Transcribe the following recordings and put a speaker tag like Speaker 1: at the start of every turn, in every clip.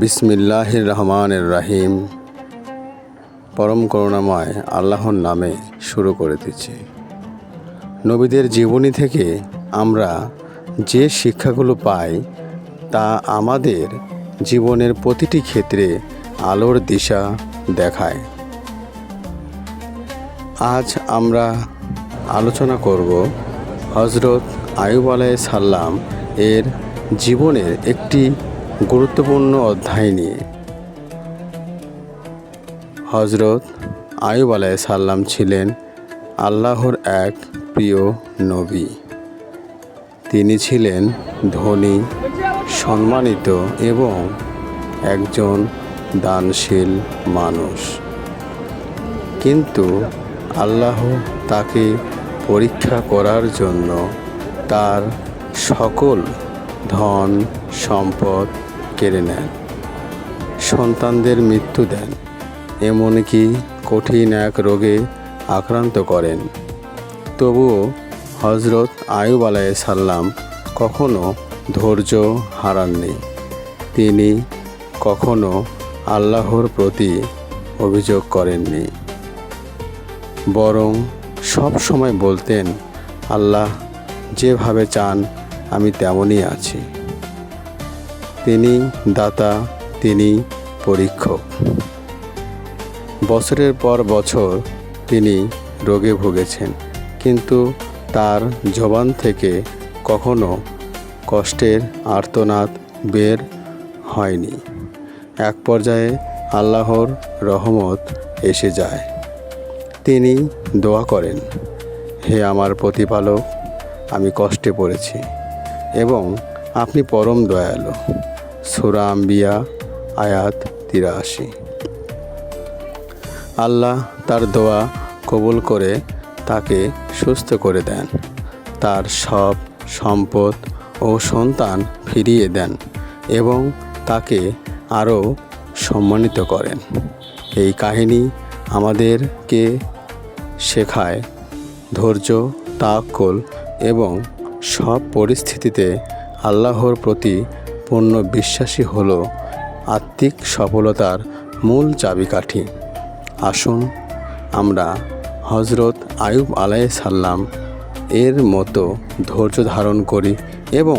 Speaker 1: বিসমিল্লাহির রহমানির রহিম। পরম করুণাময় আল্লাহর নামে শুরু করে দিচ্ছি। নবীদের জীবনী থেকে আমরা যে শিক্ষাগুলো পাই তা আমাদের জীবনের প্রতিটি ক্ষেত্রে আলোর দিশা দেখায়। আজ আমরা আলোচনা করব হযরত আইয়ুব আলাইহিস সালাম এর জীবনের একটি গুরুত্বপূর্ণ অধ্যায় নিয়ে। হযরত আইয়ুব আলাইহিস সালাম ছিলেন আল্লাহর এক প্রিয় নবী। তিনি ছিলেন ধনী, সম্মানিত এবং একজন দানশীল মানুষ। কিন্তু আল্লাহ তাকে পরীক্ষা করার জন্য তার সকল ধন সম্পদ কেড়ে নেন, সন্তানদের মৃত্যু দেন, এমনকি কঠিন এক রোগে আক্রান্ত করেন। তবুও হযরত আইয়ুব আলাইহিস সালাম কখনো ধৈর্য হারাননি। তিনি কখনো আল্লাহর প্রতি অভিযোগ করেননি, বরং সব সময় বলতেন, আল্লাহ যেভাবে চান আমি তেমনই আছি। তিনি দাতা, তিনি পরীক্ষক। বছরের পর বছর তিনি রোগে ভুগেছেন, কিন্তু তার জবান থেকে কখনো কষ্টের আর্তনাদ বের হয়নি। এক পর্যায়ে আল্লাহর রহমত এসে যায়। তিনি দোয়া করেন, হে আমার প্রতিপালক, আমি কষ্টে পড়েছি এবং আপনি পরম দয়ালু। সূরা আম্বিয়া আয়াত ৮৩। আল্লাহ তার দোয়া কবুল করে তাকে সুস্থ করে দেন, তার সব সম্পদ ও সন্তান ফিরিয়ে দেন এবং তাকে আরও সম্মানিত করেন। এই কাহিনী আমাদেরকে শেখায় ধৈর্য, তাওয়াক্কুল এবং সব পরিস্থিতিতে আল্লাহর প্রতি পূর্ণ বিশ্বাসী হলো আত্মিক সফলতার মূল চাবিকাঠি। আসুন আমরা হযরত আইয়ুব আলাইহিস সালাম এর মতো ধৈর্য ধারণ করি এবং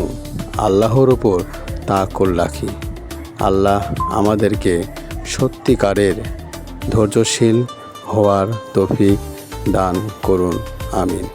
Speaker 1: আল্লাহর উপর তাওয়াক্কুল রাখি। আল্লাহ আমাদেরকে সত্যিকারের ধৈর্যশীল হওয়ার তৌফিক দান করুন। আমিন।